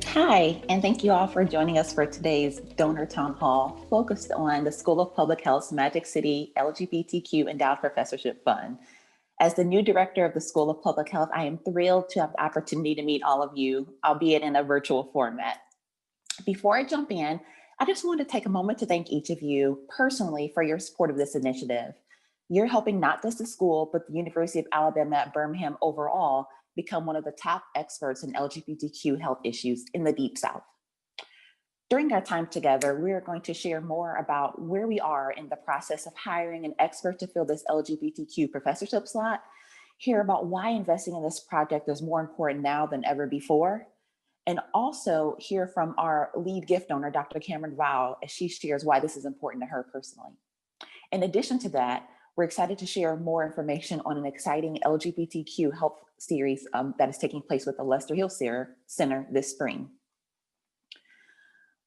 Hi, and thank you all for joining us for today's Donor Town Hall focused on the School of Public Health's Magic City LGBTQ Endowed Professorship Fund. As the new director of the School of Public Health, I am thrilled to have the opportunity to meet all of you, albeit in a virtual format. Before I jump in, I just want to take a moment to thank each of you personally for your support of this initiative. You're helping not just the school, but the University of Alabama at Birmingham overall become one of the top experts in LGBTQ health issues in the Deep South. During our time together, we are going to share more about where we are in the process of hiring an expert to fill this LGBTQ professorship slot, hear about why investing in this project is more important now than ever before, and also hear from our lead gift donor, Dr. Cameron Bowell, as she shares why this is important to her personally. In addition to that, we're excited to share more information on an exciting LGBTQ health series that is taking place with the Lester Hill Center this spring.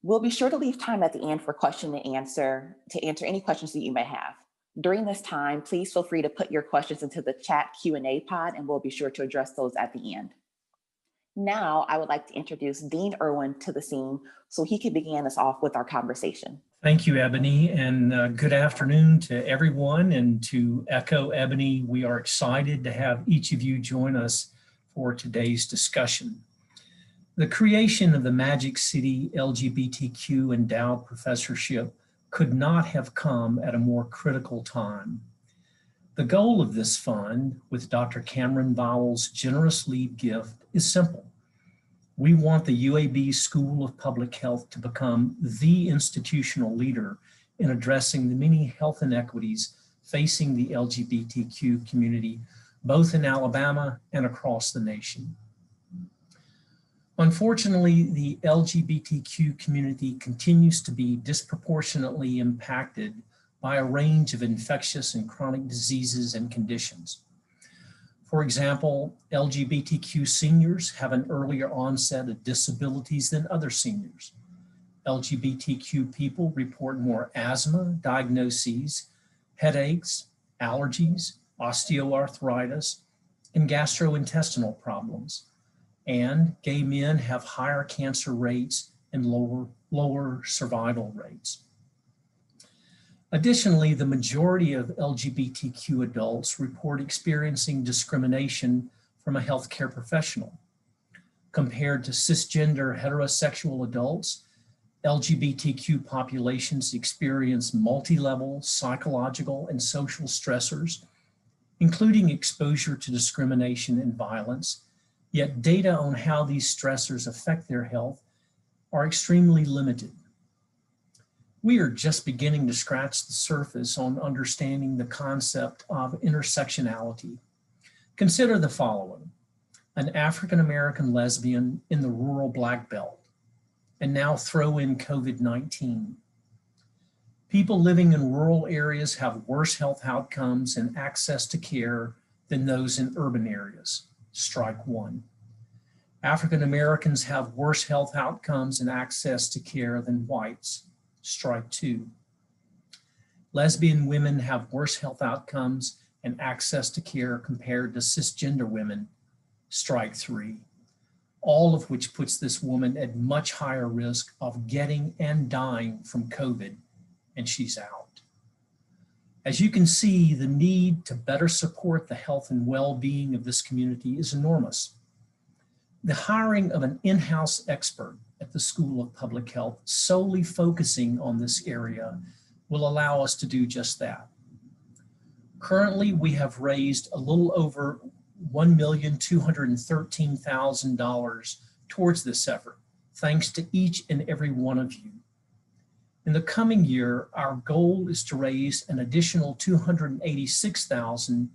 We'll be sure to leave time at the end for question and answer to answer any questions that you may have. During this time, please feel free to put your questions into the chat Q&A pod, and we'll be sure to address those at the end. Now, I would like to introduce Dean Irwin to the scene so he can begin us off with our conversation. Thank you, Ebony, and good afternoon to everyone. And to echo Ebony, we are excited to have each of you join us for today's discussion. The creation of the Magic City LGBTQ Endowed Professorship could not have come at a more critical time. The goal of this fund, with Dr. Cameron Bowell's generous lead gift, is simple. We want the UAB School of Public Health to become the institutional leader in addressing the many health inequities facing the LGBTQ community, both in Alabama and across the nation. Unfortunately, the LGBTQ community continues to be disproportionately impacted by a range of infectious and chronic diseases and conditions. For example, LGBTQ seniors have an earlier onset of disabilities than other seniors. LGBTQ people report more asthma diagnoses, headaches, allergies, osteoarthritis, and gastrointestinal problems. And gay men have higher cancer rates and lower survival rates. Additionally, the majority of LGBTQ adults report experiencing discrimination from a healthcare professional. Compared to cisgender heterosexual adults, LGBTQ populations experience multi-level psychological and social stressors, including exposure to discrimination and violence, yet data on how these stressors affect their health are extremely limited. We are just beginning to scratch the surface on understanding the concept of intersectionality. Consider the following: an African-American lesbian in the rural Black Belt, and now throw in COVID-19. People living in rural areas have worse health outcomes and access to care than those in urban areas. Strike one. African Americans have worse health outcomes and access to care than whites. Strike two. Lesbian women have worse health outcomes and access to care compared to cisgender women. Strike three. All of which puts this woman at much higher risk of getting and dying from COVID, and she's out. As you can see, the need to better support the health and well-being of this community is enormous. The hiring of an in-house expert at the School of Public Health solely focusing on this area will allow us to do just that. Currently, we have raised a little over $1,213,000 towards this effort, thanks to each and every one of you. In the coming year, our goal is to raise an additional $286,000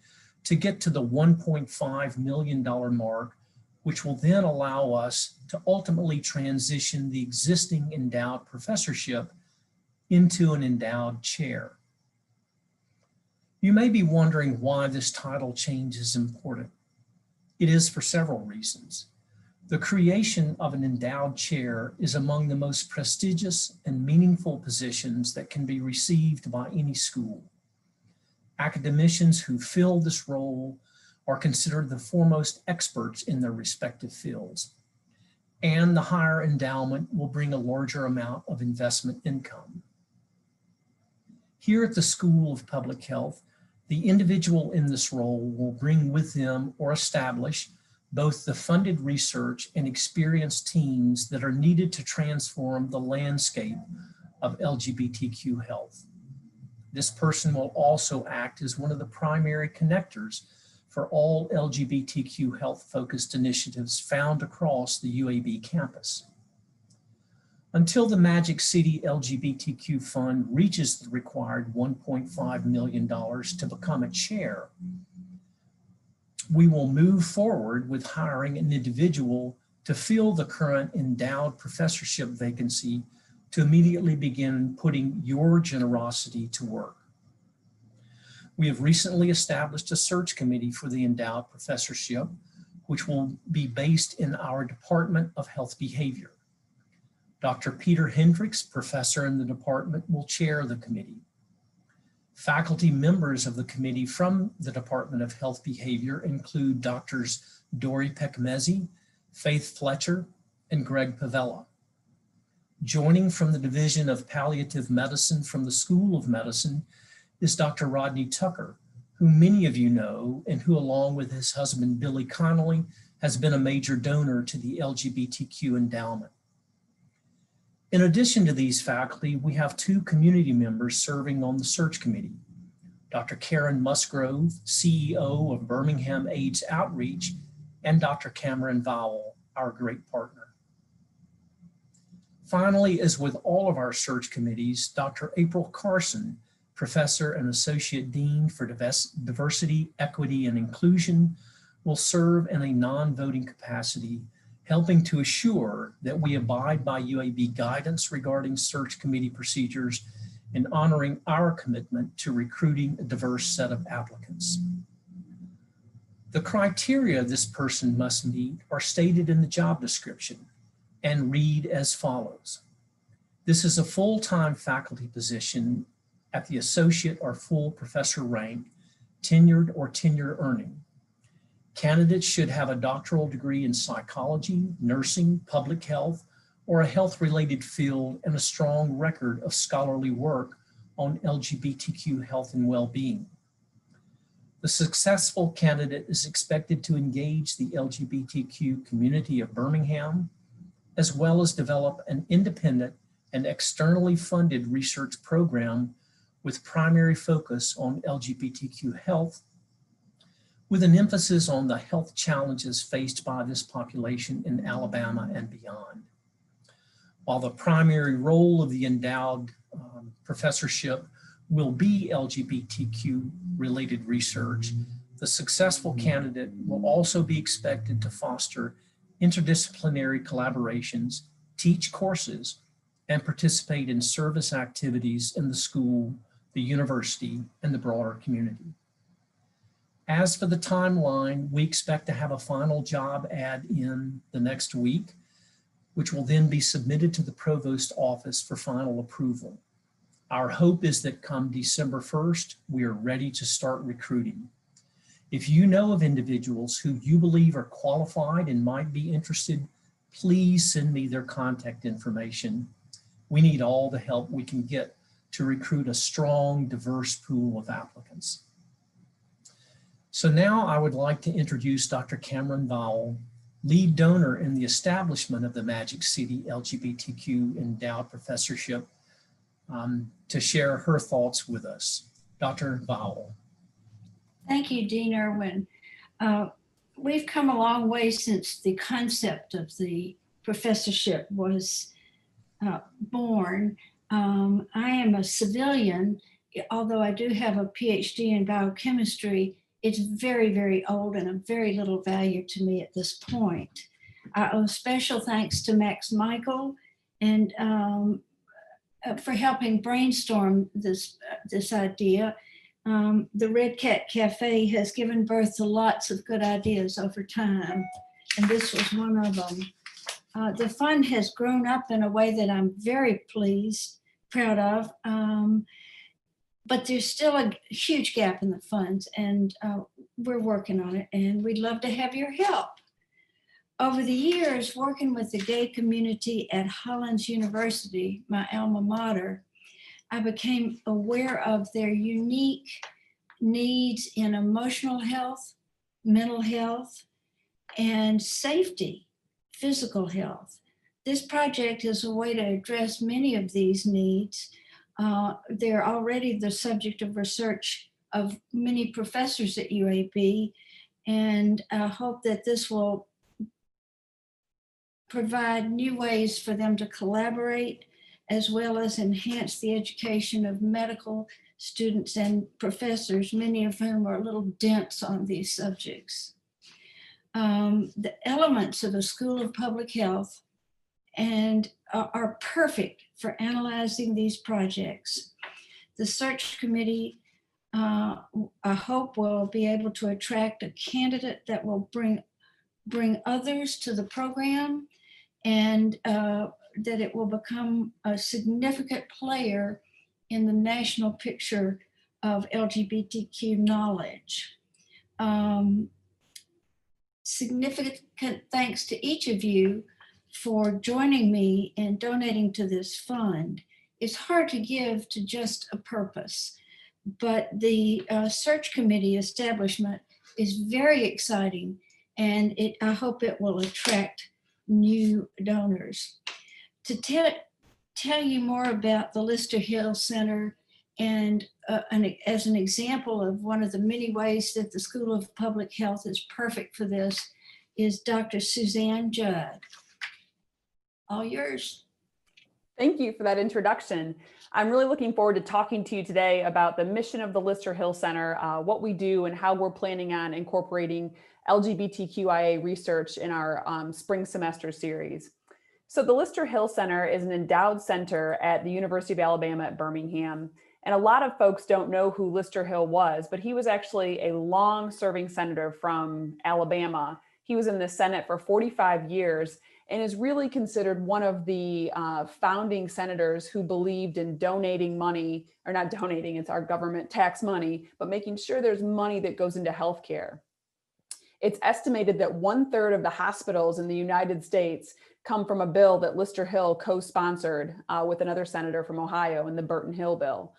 to get to the $1.5 million mark, which will then allow us to ultimately transition the existing endowed professorship into an endowed chair. You may be wondering why this title change is important. It is for several reasons. The creation of an endowed chair is among the most prestigious and meaningful positions that can be received by any school. Academicians who fill this role are considered the foremost experts in their respective fields. And the higher endowment will bring a larger amount of investment income. Here at the School of Public Health, the individual in this role will bring with them or establish both the funded research and experienced teams that are needed to transform the landscape of LGBTQ health. This person will also act as one of the primary connectors for all LGBTQ health-focused initiatives found across the UAB campus. Until the Magic City LGBTQ Fund reaches the required $1.5 million to become a chair, we will move forward with hiring an individual to fill the current endowed professorship vacancy to immediately begin putting your generosity to work. We have recently established a search committee for the endowed professorship, which will be based in our Department of Health Behavior. Dr. Peter Hendricks, professor in the department, will chair the committee. Faculty members of the committee from the Department of Health Behavior include Drs. Dori Pekmezi, Faith Fletcher, and Greg Pavella. Joining from the Division of Palliative Medicine from the School of Medicine is Dr. Rodney Tucker, who many of you know and who, along with his husband Billy Connolly, has been a major donor to the LGBTQ endowment. In addition to these faculty, we have two community members serving on the search committee. Dr. Karen Musgrove, CEO of Birmingham AIDS Outreach, and Dr. Cameron Bowell, our great partner. Finally, as with all of our search committees, Dr. April Carson, Professor and Associate Dean for Diversity, Equity, and Inclusion, will serve in a non-voting capacity, helping to assure that we abide by UAB guidance regarding search committee procedures and honoring our commitment to recruiting a diverse set of applicants. The criteria this person must meet are stated in the job description and read as follows. This is a full-time faculty position at the associate or full professor rank, tenured or tenure earning. Candidates should have a doctoral degree in psychology, nursing, public health, or a health-related field and a strong record of scholarly work on LGBTQ health and well-being. The successful candidate is expected to engage the LGBTQ community of Birmingham, as well as develop an independent and externally funded research program with primary focus on LGBTQ health, with an emphasis on the health challenges faced by this population in Alabama and beyond. While the primary role of the endowed professorship will be LGBTQ related research, the successful candidate will also be expected to foster interdisciplinary collaborations, teach courses, and participate in service activities in the school, the university, and the broader community. As for the timeline, we expect to have a final job ad in the next week, which will then be submitted to the provost office for final approval. Our hope is that come December 1st, we are ready to start recruiting. If you know of individuals who you believe are qualified and might be interested, please send me their contact information. We need all the help we can get to recruit a strong, diverse pool of applicants. So now I would like to introduce Dr. Cameron Bowell, lead donor in the establishment of the Magic City LGBTQ Endowed Professorship, to share her thoughts with us. Dr. Bowell. Thank you, Dean Irwin. We've come a long way since the concept of the professorship was born. I am a civilian, although I do have a PhD in biochemistry. It's very, very old and of very little value to me at this point. I owe special thanks to Max Michael and for helping brainstorm this idea. The Red Cat Cafe has given birth to lots of good ideas over time, and this was one of them. The fund has grown up in a way that I'm very proud of. but there's still a huge gap in the funds, and we're working on it, and we'd love to have your help. Over the years, working with the gay community at Hollins University, my alma mater, I became aware of their unique needs in emotional health, mental health, and safety, physical health. This project is a way to address many of these needs. They're already the subject of research of many professors at UAB, and I hope that this will provide new ways for them to collaborate, as well as enhance the education of medical students and professors, many of whom are a little dense on these subjects. The elements of a School of Public Health and are perfect for analyzing these projects. The search committee, I hope, will be able to attract a candidate that will bring others to the program, and that it will become a significant player in the national picture of LGBTQ knowledge. Significant thanks to each of you for joining me in donating to this fund. It's hard to give to just a purpose, but the search committee establishment is very exciting, and I hope it will attract new donors. To tell you more about the Lister Hill Center, and as an example of one of the many ways that the School of Public Health is perfect for this, is Dr. Suzanne Judd. All yours. Thank you for that introduction. I'm really looking forward to talking to you today about the mission of the Lister Hill Center, what we do, and how we're planning on incorporating LGBTQIA research in our spring semester series. So the Lister Hill Center is an endowed center at the University of Alabama at Birmingham. And a lot of folks don't know who Lister Hill was, but he was actually a long-serving senator from Alabama. He was in the Senate for 45 years and is really considered one of the founding senators who believed in donating money, or not donating, it's our government tax money, but making sure there's money that goes into healthcare. It's estimated that 1/3 of the hospitals in the United States come from a bill that Lister Hill co-sponsored with another senator from Ohio in the Burton Hill bill.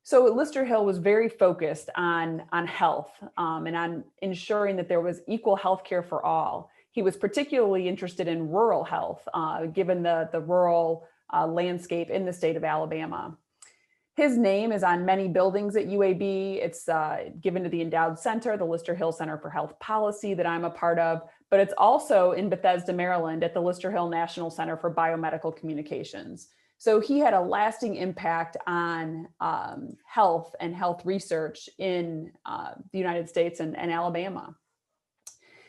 So Lister Hill was very focused on health and on ensuring that there was equal health care for all. He was particularly interested in rural health, given the rural landscape in the state of Alabama. His name is on many buildings at UAB. It's given to the Endowed Center, the Lister Hill Center for Health Policy that I'm a part of, but it's also in Bethesda, Maryland at the Lister Hill National Center for Biomedical Communications. So he had a lasting impact on health and health research in the United States and Alabama.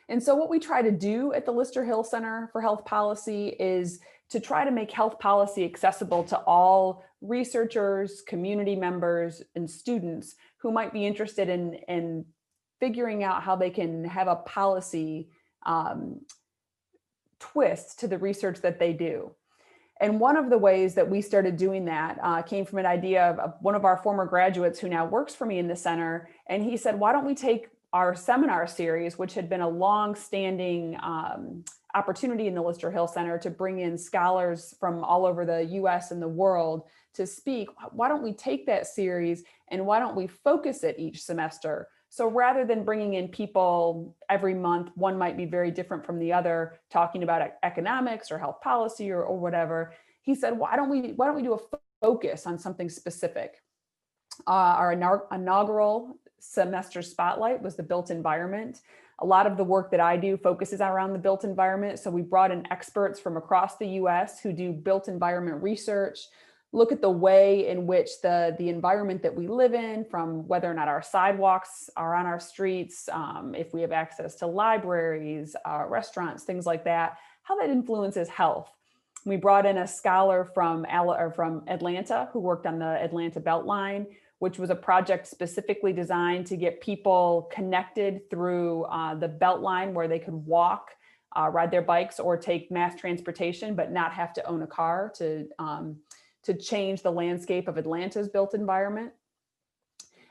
And so what we try to do at the Lister Hill Center for Health Policy is to try to make health policy accessible to all researchers, community members, and students who might be interested in figuring out how they can have a policy twist to the research that they do. And one of the ways that we started doing that came from an idea of one of our former graduates who now works for me in the center. And he said, why don't we take our seminar series, which had been a long-standing opportunity in the Lister Hill Center to bring in scholars from all over the US and the world to speak. Why don't we take that series and why don't we focus it each semester? So rather than bringing in people every month, one might be very different from the other, talking about economics or health policy or whatever. He said, why don't we do a focus on something specific? Our inaugural semester spotlight was the built environment. A lot of the work that I do focuses around the built environment. So we brought in experts from across the US who do built environment research, look at the way in which the environment that we live in, from whether or not our sidewalks are on our streets, if we have access to libraries, restaurants, things like that, how that influences health. We brought in a scholar from Atlanta who worked on the Atlanta Beltline, which was a project specifically designed to get people connected through the Beltline where they could walk, ride their bikes, or take mass transportation, but not have to own a car to change the landscape of Atlanta's built environment.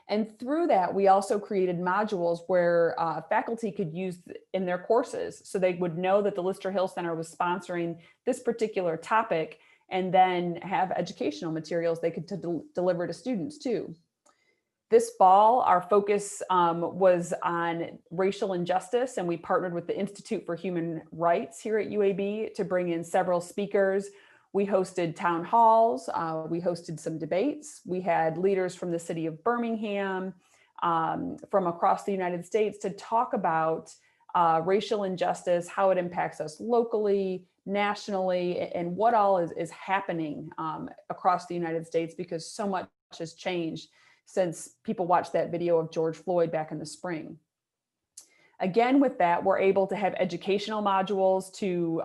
And through that, we also created modules where faculty could use in their courses. So they would know that the Lister Hill Center was sponsoring this particular topic, and then have educational materials they could deliver to students too. This fall, our focus was on racial injustice, and we partnered with the Institute for Human Rights here at UAB to bring in several speakers. We hosted town halls, we hosted some debates. We had leaders from the city of Birmingham, from across the United States to talk about racial injustice, how it impacts us locally, nationally, and what all is happening across the United States, because so much has changed since people watched that video of George Floyd back in the spring. Again, with that, we're able to have educational modules to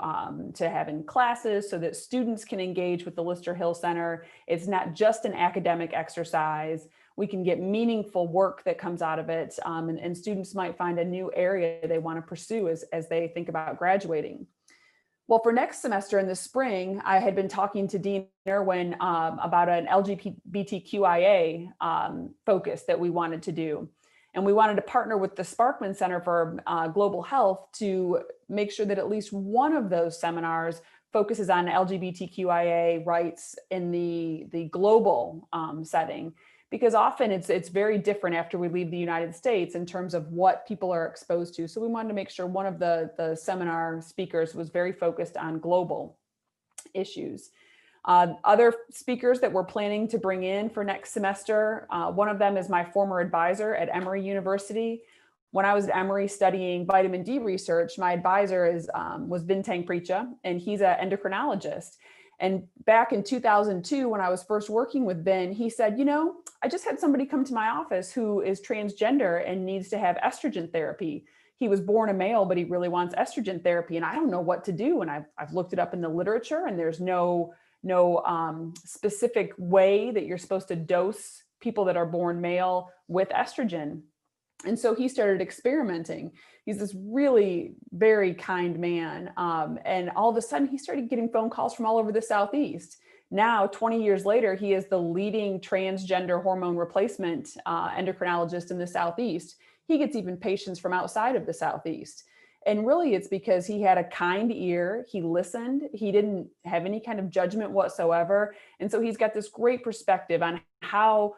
have in classes so that students can engage with the Lister Hill Center. It's not just an academic exercise. We can get meaningful work that comes out of it, and students might find a new area they want to pursue as they think about graduating. Well, for next semester in the spring, I had been talking to Dean Irwin about an LGBTQIA focus that we wanted to do. And we wanted to partner with the Sparkman Center for Global Health to make sure that at least one of those seminars focuses on LGBTQIA rights in the global setting, because often it's very different after we leave the United States in terms of what people are exposed to. So we wanted to make sure one of the seminar speakers was very focused on global issues. Other speakers that we're planning to bring in for next semester, one of them is my former advisor at Emory University. When I was at Emory studying vitamin D research, my advisor was Bintang Precha, and he's an endocrinologist. And back in 2002, when I was first working with Ben, he said, you know, I just had somebody come to my office who is transgender and needs to have estrogen therapy. He was born a male, but he really wants estrogen therapy, and I don't know what to do. And I've looked it up in the literature, and there's no specific way that you're supposed to dose people that are born male with estrogen. And so he started experimenting. He's this really very kind man. And all of a sudden he started getting phone calls from all over the Southeast. Now, 20 years later, he is the leading transgender hormone replacement endocrinologist in the Southeast. He gets even patients from outside of the Southeast. And really it's because he had a kind ear, he listened, he didn't have any kind of judgment whatsoever. And so he's got this great perspective on how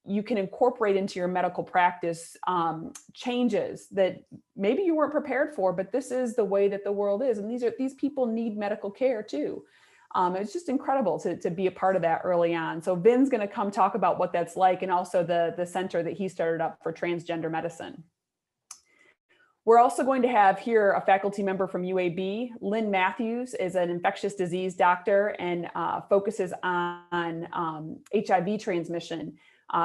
you can incorporate into your medical practice changes that maybe you weren't prepared for, but this is the way that the world is. And these people need medical care too. It's just incredible to be a part of that early on. So Vin's going to come talk about what that's like, and also the center that he started up for transgender medicine. We're also going to have here a faculty member from UAB. Lynn Matthews is an infectious disease doctor and focuses on HIV transmission.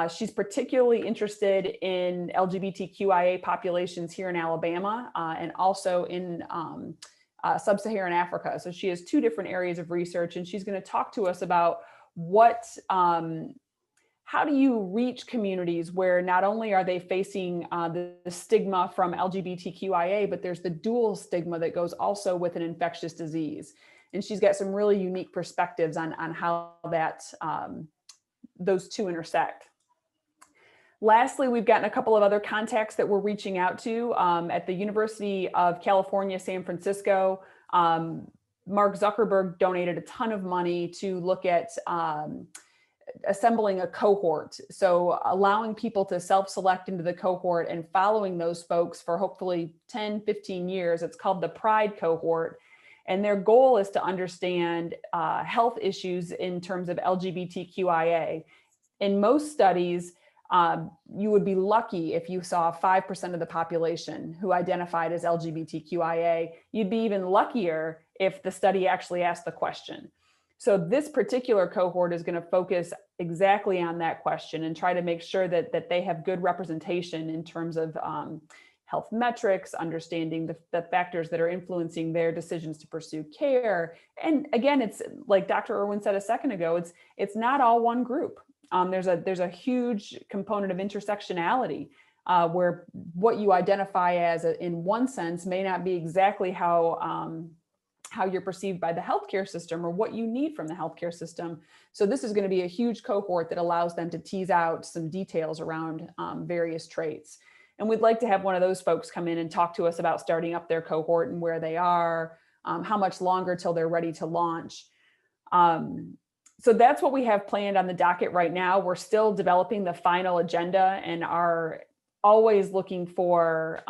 She's particularly interested in LGBTQIA populations here in Alabama and also in sub-Saharan Africa. So she has two different areas of research, and she's going to talk to us about how do you reach communities where not only are they facing the stigma from LGBTQIA, but there's the dual stigma that goes also with an infectious disease. And she's got some really unique perspectives on how that those two intersect. Lastly, we've gotten a couple of other contacts that we're reaching out to at the University of California, San Francisco. Mark Zuckerberg donated a ton of money to look at assembling a cohort. So allowing people to self-select into the cohort and following those folks for hopefully 10, 15 years. It's called the Pride cohort. And their goal is to understand health issues in terms of LGBTQIA. In most studies, you would be lucky if you saw 5% of the population who identified as LGBTQIA. You'd be even luckier if the study actually asked the question. So this particular cohort is going to focus exactly on that question and try to make sure that they have good representation in terms of health metrics, understanding the factors that are influencing their decisions to pursue care. And again, it's like Dr. Irwin said a second ago, it's not all one group. There's a huge component of intersectionality where what you identify as in one sense may not be exactly how how you're perceived by the healthcare system or what you need from the healthcare system. So this is going to be a huge cohort that allows them to tease out some details around various traits. And we'd like to have one of those folks come in and talk to us about starting up their cohort and where they are, how much longer till they're ready to launch. So that's what we have planned on the docket right now. We're still developing the final agenda and are always looking for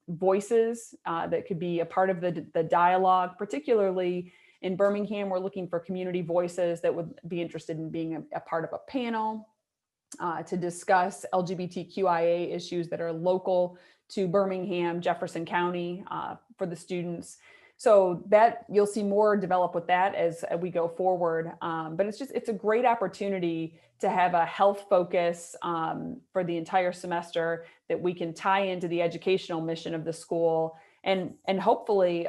voices that could be a part of the dialogue. Particularly in Birmingham, we're looking for community voices that would be interested in being a part of a panel to discuss LGBTQIA issues that are local to Birmingham, Jefferson County for the students. So that you'll see more develop with that as we go forward. But it's a great opportunity to have a health focus for the entire semester that we can tie into the educational mission of the school and hopefully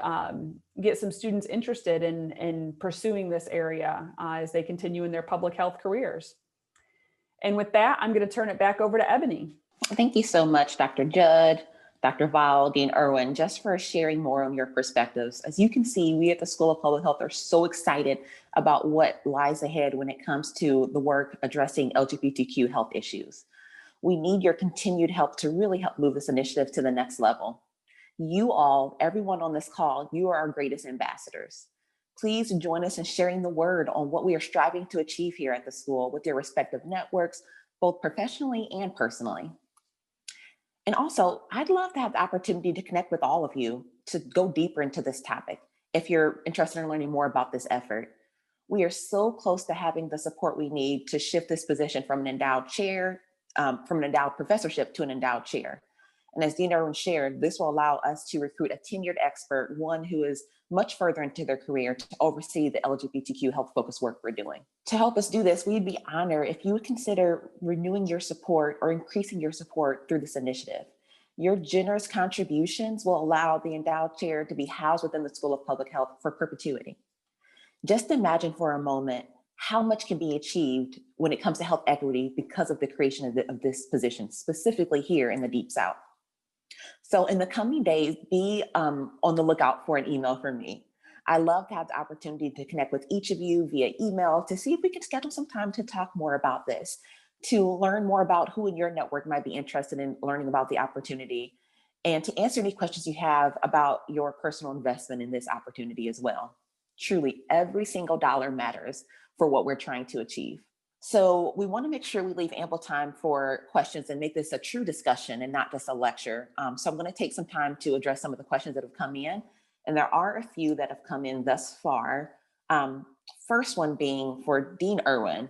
get some students interested in pursuing this area as they continue in their public health careers. And with that, I'm going to turn it back over to Ebony. Thank you so much, Dr. Judd, Dr. Bowell, Dean Irwin, just for sharing more on your perspectives. As you can see, we at the School of Public Health are so excited about what lies ahead when it comes to the work addressing LGBTQ health issues. We need your continued help to really help move this initiative to the next level. You all, everyone on this call, you are our greatest ambassadors. Please join us in sharing the word on what we are striving to achieve here at the school with your respective networks, both professionally and personally. And also, I'd love to have the opportunity to connect with all of you to go deeper into this topic if you're interested in learning more about this effort. We are so close to having the support we need to shift this position from an endowed chair, from an endowed professorship to an endowed chair. And as Dean Irwin shared, this will allow us to recruit a tenured expert, one who is much further into their career, to oversee the LGBTQ health focused work we're doing. To help us do this, we'd be honored if you would consider renewing your support or increasing your support through this initiative. Your generous contributions will allow the endowed chair to be housed within the School of Public Health for perpetuity. Just imagine for a moment how much can be achieved when it comes to health equity because of the creation of this position, specifically here in the Deep South. So in the coming days, be on the lookout for an email from me. I love to have the opportunity to connect with each of you via email to see if we can schedule some time to talk more about this, to learn more about who in your network might be interested in learning about the opportunity, and to answer any questions you have about your personal investment in this opportunity as well. Truly, every single dollar matters for what we're trying to achieve. So we want to make sure we leave ample time for questions and make this a true discussion and not just a lecture. So I'm going to take some time to address some of the questions that have come in. And there are a few that have come in thus far. First one being for Dean Irwin.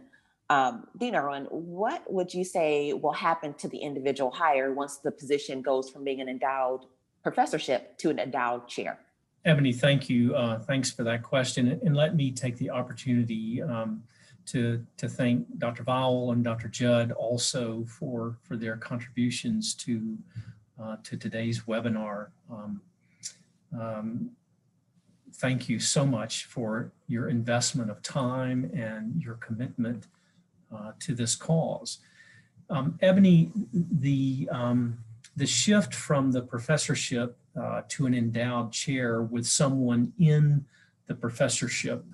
Dean Irwin, what would you say will happen to the individual hire once the position goes from being an endowed professorship to an endowed chair? Ebony, thank you. Thanks for that question. And let me take the opportunity to thank Dr. Bowell and Dr. Judd also for their contributions to today's webinar. Thank you so much for your investment of time and your commitment to this cause. Ebony, the shift from the professorship to an endowed chair with someone in the professorship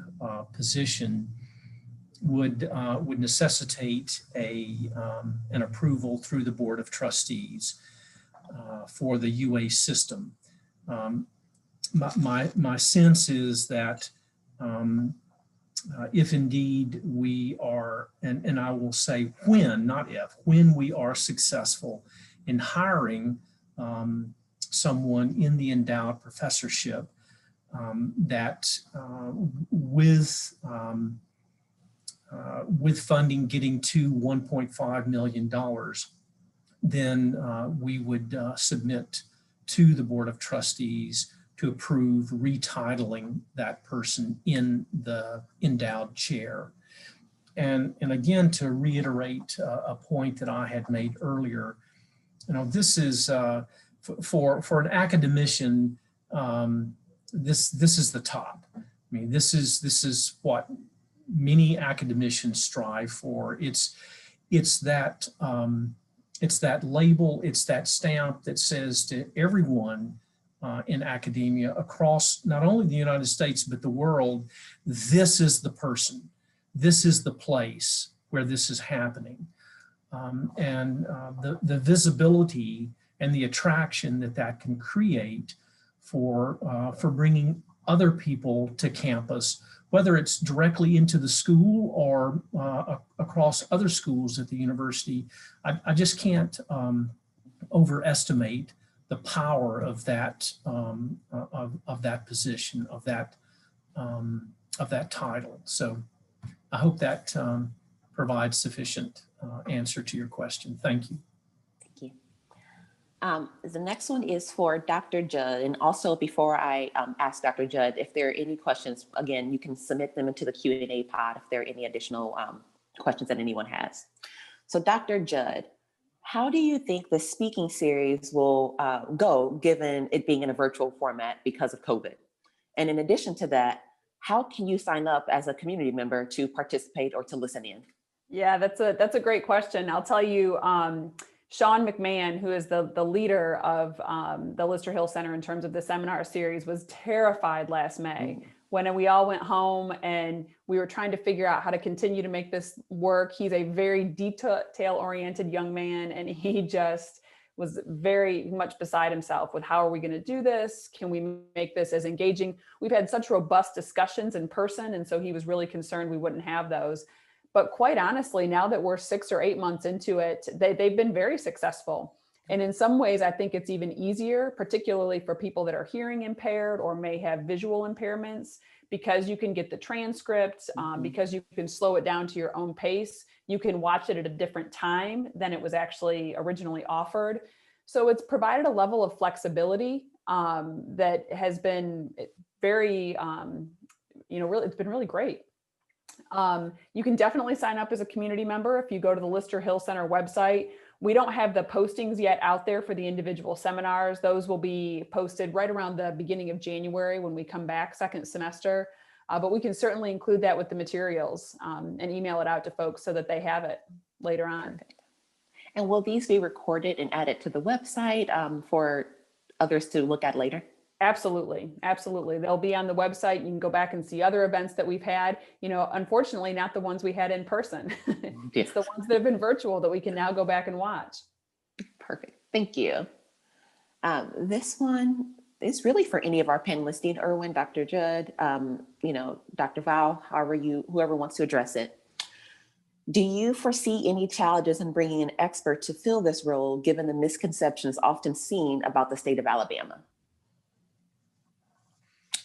position would necessitate an approval through the Board of Trustees for the UA system. My sense is that if indeed we are, and I will say when, not if, when we are successful in hiring someone in the endowed professorship, that with funding getting to $1.5 million, then we would submit to the Board of Trustees to approve retitling that person in the endowed chair. And again, to reiterate a point that I had made earlier, this is for an academician, this is the top. I mean, this is what many academicians strive for. It's that label, it's that stamp that says to everyone in academia across not only the United States, but the world. This is the person, this is the place where this is happening. The visibility and the attraction that can create for bringing other people to campus, whether it's directly into the school or across other schools at the university. I just can't overestimate the power of that that position, of that title. So I hope that provides sufficient answer to your question. Thank you. Thank you. The next one is for Dr. Judd. And also, before I ask Dr. Judd, if there are any questions, again, you can submit them into the Q&A pod if there are any additional questions that anyone has. So Dr. Judd, how do you think the speaking series will go, given it being in a virtual format because of COVID? And in addition to that, how can you sign up as a community member to participate or to listen in? Yeah, that's a great question. I'll tell you, Sean McMahon, who is the leader of the Lister Hill Center in terms of the seminar series, was terrified last May when we all went home and we were trying to figure out how to continue to make this work. He's a very detail-oriented young man, and he just was very much beside himself with how are we going to do this? Can we make this as engaging? We've had such robust discussions in person, and so he was really concerned we wouldn't have those. But quite honestly, now that we're 6 or 8 months into it, they've been very successful. And in some ways, I think it's even easier, particularly for people that are hearing impaired or may have visual impairments, because you can get the transcript, because you can slow it down to your own pace. You can watch it at a different time than it was actually originally offered. So it's provided a level of flexibility that has been very, really, it's been really great. You can definitely sign up as a community member if you go to the Lister Hill Center website. We don't have the postings yet out there for the individual seminars. Those will be posted right around the beginning of January when we come back second semester. But we can certainly include that with the materials and email it out to folks so that they have it later on. Perfect. And will these be recorded and added to the website for others to look at later? Absolutely. Absolutely. They'll be on the website. You can go back and see other events that we've had, unfortunately, not the ones we had in person. It's the ones that have been virtual that we can now go back and watch. Perfect. Thank you. This one is really for any of our panelists, Dean Irwin, Dr. Judd, Dr. Bowell, whoever wants to address it. Do you foresee any challenges in bringing an expert to fill this role, given the misconceptions often seen about the state of Alabama?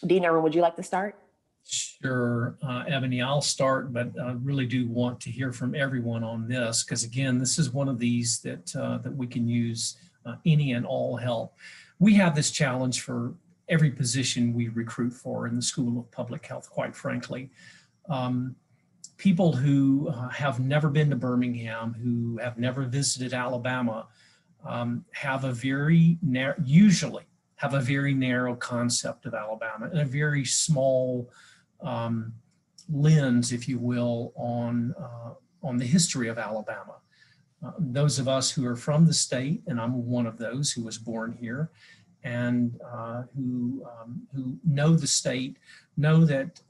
Dean Irwin, would you like to start? Sure, Ebony, I'll start, but I really do want to hear from everyone on this, because again, this is one of these that we can use any and all help. We have this challenge for every position we recruit for in the School of Public Health, quite frankly. People who have never been to Birmingham, who have never visited Alabama, usually have a very narrow concept of Alabama and a very small lens, if you will, on the history of Alabama. Those of us who are from the state, and I'm one of those who was born here, and who know the state, know that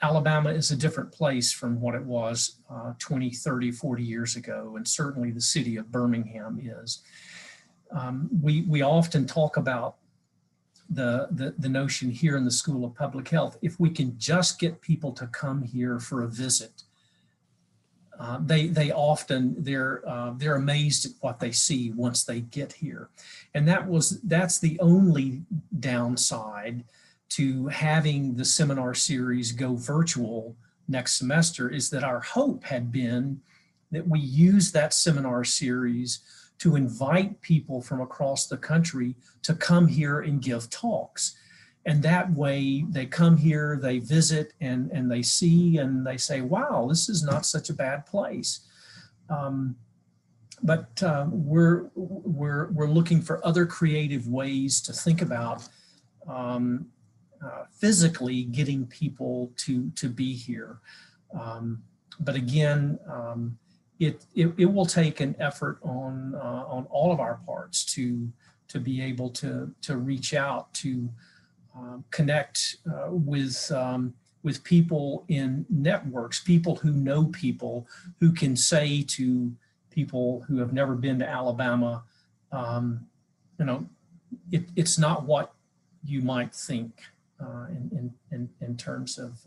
Alabama is a different place from what it was 20, 30, 40 years ago, and certainly the city of Birmingham is. We often talk about the notion here in the School of Public Health, if we can just get people to come here for a visit, they're amazed at what they see once they get here. And that's the only downside to having the seminar series go virtual next semester, is that our hope had been that we use that seminar series to invite people from across the country to come here and give talks. And that way they come here, they visit, and they see, and they say, wow, this is not such a bad place. But we're looking for other creative ways to think about physically getting people to be here. But again, it will take an effort on all of our parts to to be able to reach out, to connect with people in networks, people who know people, who can say to people who have never been to Alabama, it's not what you might think in terms of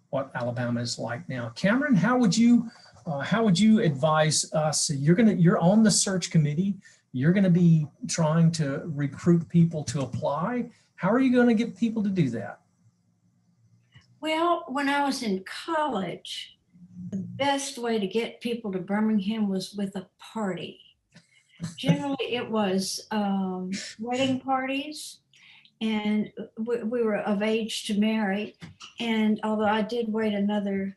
what Alabama is like now. Cameron, how would you advise us? You're on the search committee. You're going to be trying to recruit people to apply. How are you going to get people to do that? Well, when I was in college, the best way to get people to Birmingham was with a party. Generally, it was wedding parties, and we were of age to marry. And although I did wait another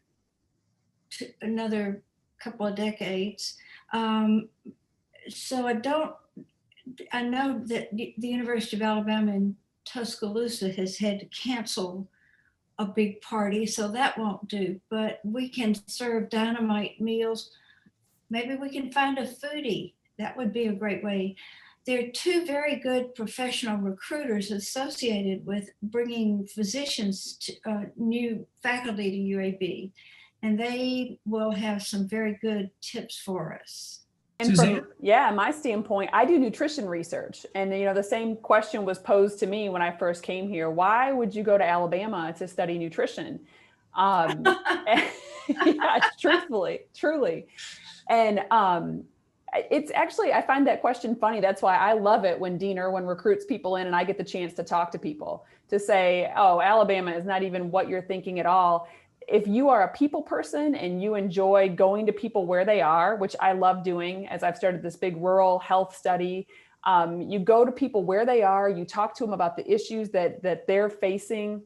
couple of decades, so I know that the University of Alabama in Tuscaloosa has had to cancel a big party, so that won't do. But we can serve dynamite meals. Maybe we can find a foodie. That would be a great way. There are two very good professional recruiters associated with bringing physicians to new faculty to UAB, and they will have some very good tips for us. And Suzanne? from my standpoint, I do nutrition research, and the same question was posed to me when I first came here. Why would you go to Alabama to study nutrition? Yeah, truly. And it's actually, I find that question funny. That's why I love it when Dean Irwin recruits people in and I get the chance to talk to people, to say, oh, Alabama is not even what you're thinking at all. If you are a people person and you enjoy going to people where they are, which I love doing, as I've started this big rural health study, you go to people where they are, you talk to them about the issues that they're facing,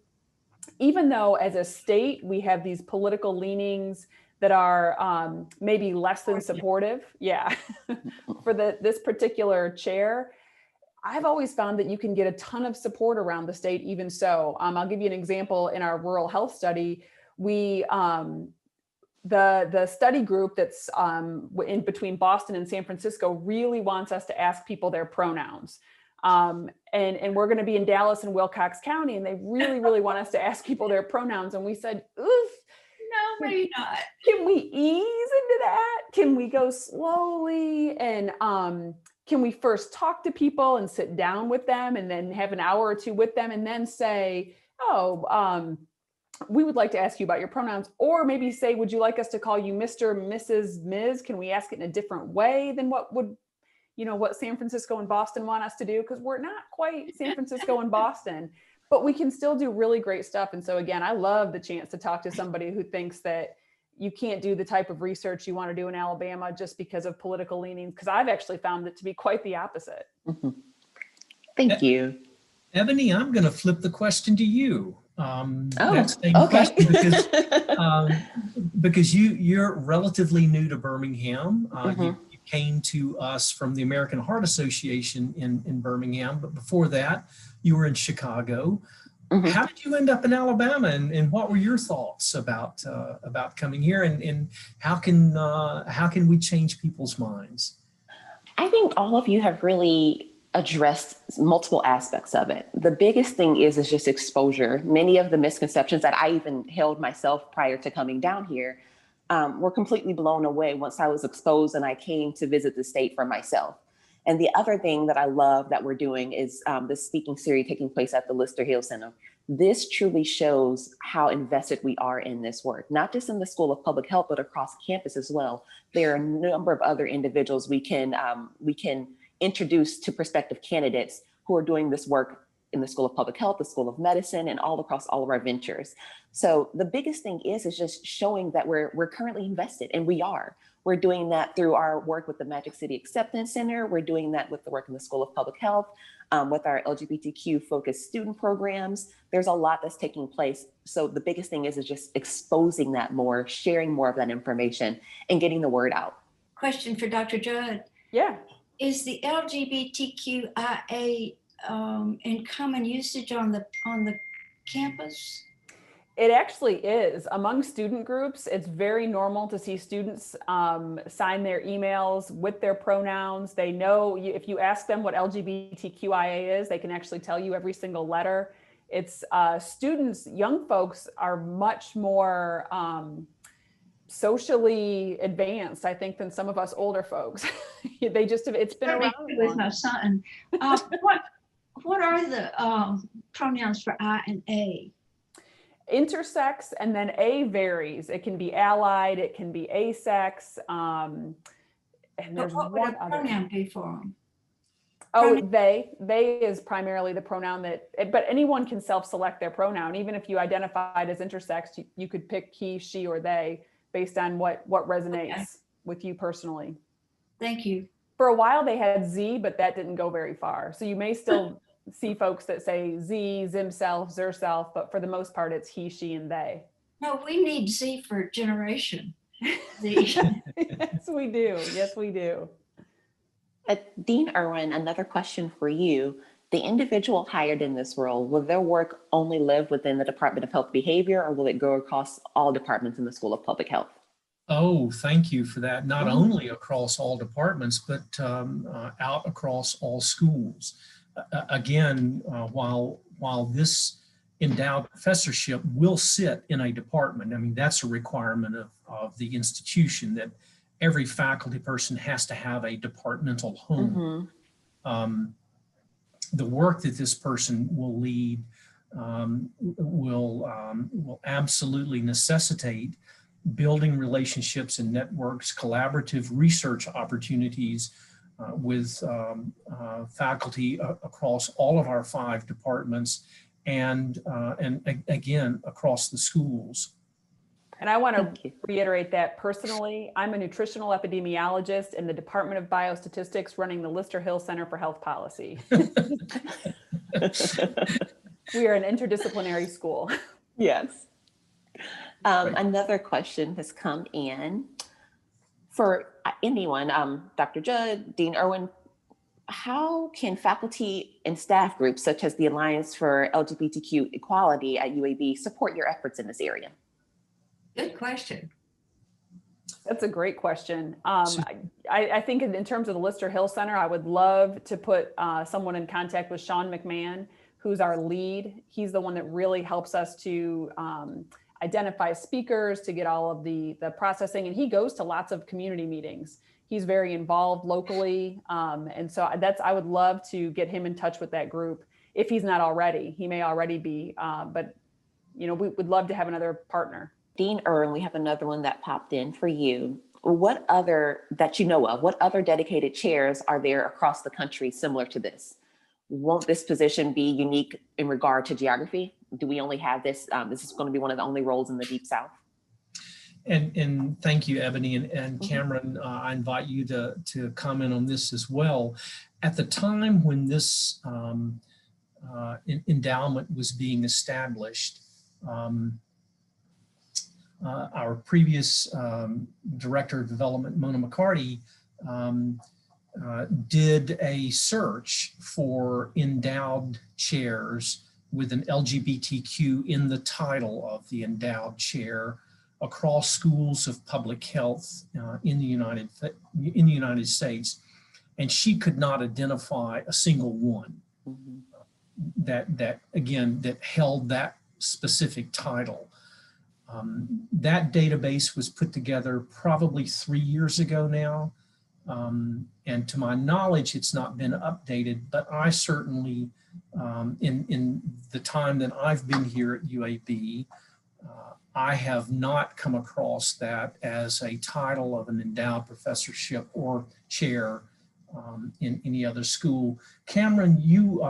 even though as a state, we have these political leanings that are maybe less than supportive. Yeah, for this particular chair. I've always found that you can get a ton of support around the state, even so. I'll give you an example. In our rural health study, we the study group that's in between Boston and San Francisco really wants us to ask people their pronouns. And we're going to be in Dallas and Wilcox County, and they really want us to ask people their pronouns. And we said, oof, No, maybe not. can we ease into that? Can we go slowly? And can we first talk to people and sit down with them and then have an hour or two with them and then say, oh, we would like to ask you about your pronouns, or maybe say, would you like us to call you Mr., Mrs., Ms.? Can we ask it in a different way than what San Francisco and Boston want us to do? Because we're not quite San Francisco and Boston, but we can still do really great stuff. And so again, I love the chance to talk to somebody who thinks that you can't do the type of research you want to do in Alabama just because of political leanings, because I've actually found it to be quite the opposite. Mm-hmm. Thank you. Ebony, I'm going to flip the question to you. That same question because you're relatively new to Birmingham. You came to us from the American Heart Association in Birmingham, but before that, you were in Chicago. Mm-hmm. How did you end up in Alabama, and what were your thoughts about coming here, and how can we change people's minds? I think all of you have really addressed multiple aspects of it. The biggest thing is just exposure. Many of the misconceptions that I even held myself prior to coming down here were completely blown away once I was exposed and I came to visit the state for myself. And the other thing that I love that we're doing is this speaking series taking place at the Lister Hill Center. This truly shows how invested we are in this work, not just in the School of Public Health, but across campus as well. There are a number of other individuals we can introduce to prospective candidates who are doing this work in the School of Public Health, the School of Medicine, and all across all of our ventures. So the biggest thing is just showing that we're currently invested, and we are. We're doing that through our work with the Magic City Acceptance Center. We're doing that with the work in the School of Public Health, with our LGBTQ focused student programs. There's a lot that's taking place. So the biggest thing is just exposing that more, sharing more of that information, and getting the word out. Question for Dr. Judd. Yeah. Is the LGBTQIA in common usage on the campus? It actually is. Among student groups, it's very normal to see students sign their emails with their pronouns. They know if you ask them what LGBTQIA is, they can actually tell you every single letter. It's students, young folks are much more socially advanced, I think, than some of us older folks. They just have, it's been around with my son. What are the pronouns for I and A? Intersex, and then A varies. It can be allied, it can be asex, and there's what one would a other. pronoun be for them? Oh, they is primarily the pronoun that, but anyone can self-select their pronoun. Even if you identified as intersex, you could pick he, she, or they based on what resonates with you personally. Thank you. For a while they had Z, but that didn't go very far. So you may still see folks that say Z, zimself, zerself, but for the most part, it's he, she, and they. No, we need Z for generation. Z. Yes, we do. Yes, we do. Dean Irwin, another question for you. The individual hired in this role, will their work only live within the Department of Health Behavior, or will it go across all departments in the School of Public Health? Oh, thank you for that. Not only across all departments, but out across all schools. Again, while this endowed professorship will sit in a department, I mean, that's a requirement of the institution that every faculty person has to have a departmental home. The work that this person will lead will absolutely necessitate building relationships and networks, collaborative research opportunities with faculty across all of our 5 departments, and again across the schools. And I want to reiterate that personally, I'm a nutritional epidemiologist in the Department of Biostatistics running the Lister Hill Center for Health Policy. We are an interdisciplinary school. Yes. Another question has come in for anyone, Dr. Judd, Dean Irwin. How can faculty and staff groups such as the Alliance for LGBTQ Equality at UAB support your efforts in this area? Good question. That's a great question. I think in terms of the Lister Hill Center, I would love to put someone in contact with Sean McMahon, who's our lead. He's the one that really helps us to identify speakers, to get all of the processing, and he goes to lots of community meetings. He's very involved locally, and so I would love to get him in touch with that group if he's not already. He may already be, but we would love to have another partner. Dean Irwin, we have another one that popped in for you. What other dedicated chairs are there across the country similar to this? Won't this position be unique in regard to geography? Do we only have this? This is going to be one of the only roles in the Deep South. And thank you, Ebony and Cameron. I invite you to comment on this as well. At the time when this endowment was being established, our previous Director of Development, Mona McCarty, did a search for endowed chairs with an LGBTQ in the title of the endowed chair across schools of public health in the United States, and she could not identify a single one that held that specific title. That database was put together probably 3 years ago now, and to my knowledge, it's not been updated. But I certainly, in the time that I've been here at UAB, I have not come across that as a title of an endowed professorship or chair in any other school. Cameron, you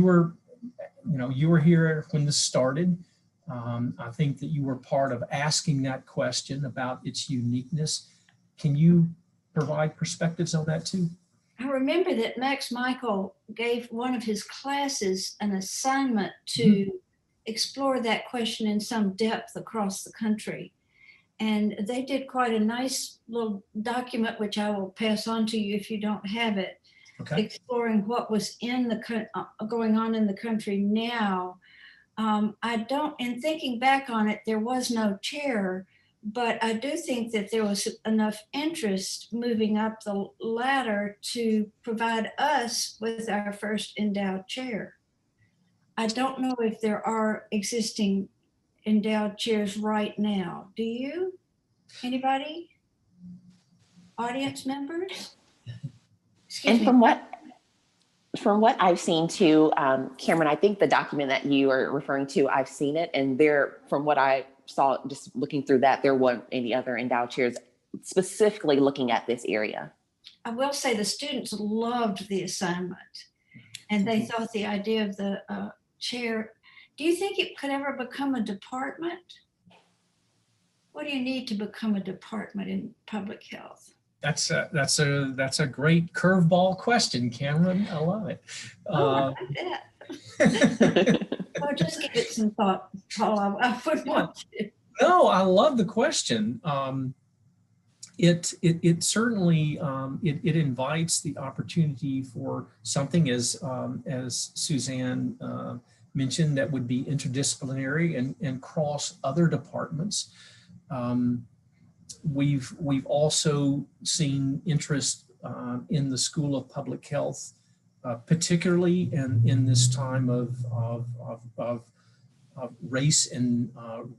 were here when this started. I think that you were part of asking that question about its uniqueness. Can you provide perspectives on that too? I remember that Max Michael gave one of his classes an assignment to explore that question in some depth across the country. And they did quite a nice little document, which I will pass on to you if you don't have it, exploring what was in the going on in the country now I don't, in thinking back on it, there was no chair, but I do think that there was enough interest moving up the ladder to provide us with our first endowed chair. I don't know if there are existing endowed chairs right now. Do you? Anybody? Audience members? Excuse And me. from what I've seen too, Cameron, I think the document that you are referring to, I've seen it, and there, from what I saw, just looking through that, there weren't any other endowed chairs specifically looking at this area. I will say the students loved the assignment, and they thought the idea of the chair. Do you think it could ever become a department? What do you need to become a department in public health? That's a great curveball question, Cameron. I love it. I like that. Well, just give it some thought, Paul. I would want to. No, I love the question. It certainly it invites the opportunity for something, as Suzanne mentioned, that would be interdisciplinary and cross other departments. We've also seen interest in the School of Public Health, particularly in this time of race and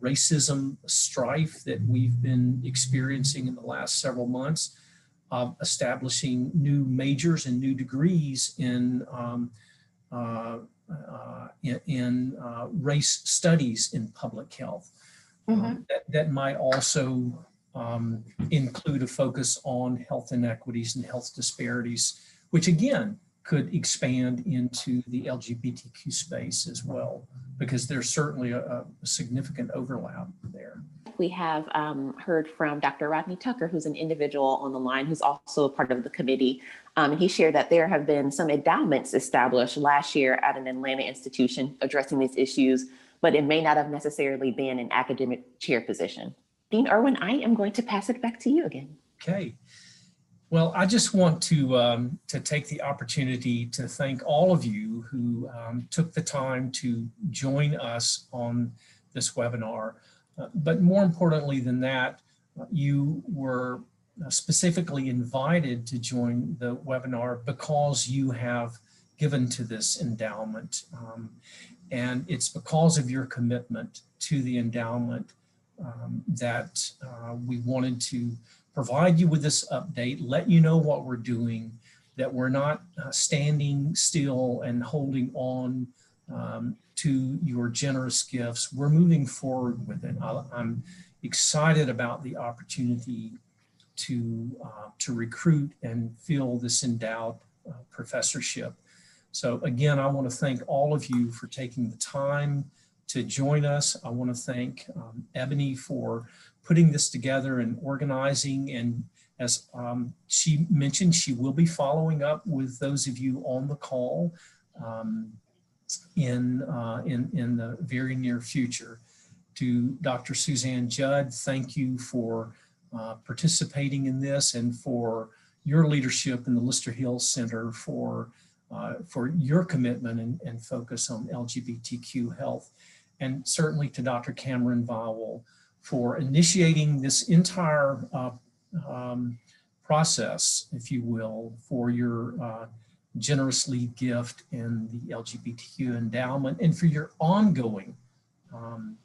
racism strife that we've been experiencing in the last several months, of establishing new majors and new degrees in race studies in public health. Mm-hmm. That might also include a focus on health inequities and health disparities, which again could expand into the LGBTQ space as well, because there's certainly a significant overlap there. We have heard from Dr. Rodney Tucker, who's an individual on the line, who's also a part of the committee. He shared that there have been some endowments established last year at an Atlanta institution addressing these issues, but it may not have necessarily been an academic chair position. Dean Irwin, I am going to pass it back to you again. Okay. Well, I just want to take the opportunity to thank all of you who took the time to join us on this webinar. But more importantly than that, you were specifically invited to join the webinar because you have given to this endowment. And it's because of your commitment to the endowment that we wanted to provide you with this update, let you know what we're doing, that we're not standing still and holding on to your generous gifts. We're moving forward with it. I'm excited about the opportunity to recruit and fill this endowed professorship. So again, I want to thank all of you for taking the time to join us. I want to thank Ebony for putting this together and organizing. And as she mentioned, she will be following up with those of you on the call in the very near future. To Dr. Suzanne Judd, thank you for participating in this and for your leadership in the Lister Hill Center for your commitment and focus on LGBTQ health. And certainly to Dr. Cameron Bowell for initiating this entire process, if you will, for your generous lead gift in the LGBTQ endowment and for your ongoing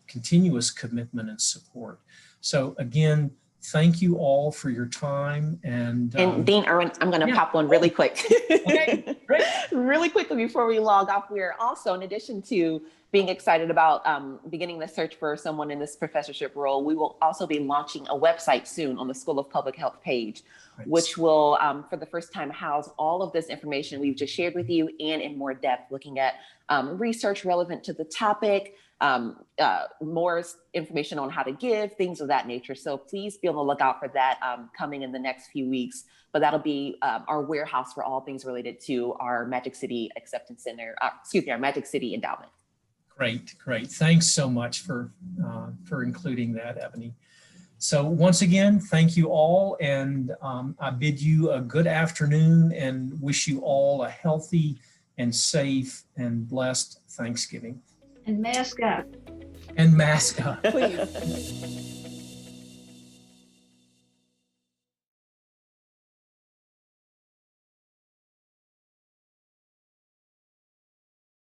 continuous commitment and support. So again, thank you all for your time. And Dean Irwin, I'm going to pop one really quick. Okay, great. Really quickly before we log off, we're also, in addition to being excited about beginning the search for someone in this professorship role, we will also be launching a website soon on the School of Public Health page, which will, for the first time, house all of this information we've just shared with you and in more depth, looking at research relevant to the topic, more information on how to give, things of that nature. So please be on the lookout for that coming in the next few weeks. But that'll be our warehouse for all things related to our Magic City Acceptance Center, our Magic City Endowment. Great, great. Thanks so much for including that, Ebony. So once again, thank you all. And I bid you a good afternoon and wish you all a healthy and safe and blessed Thanksgiving. And mask up. and mask up. Please.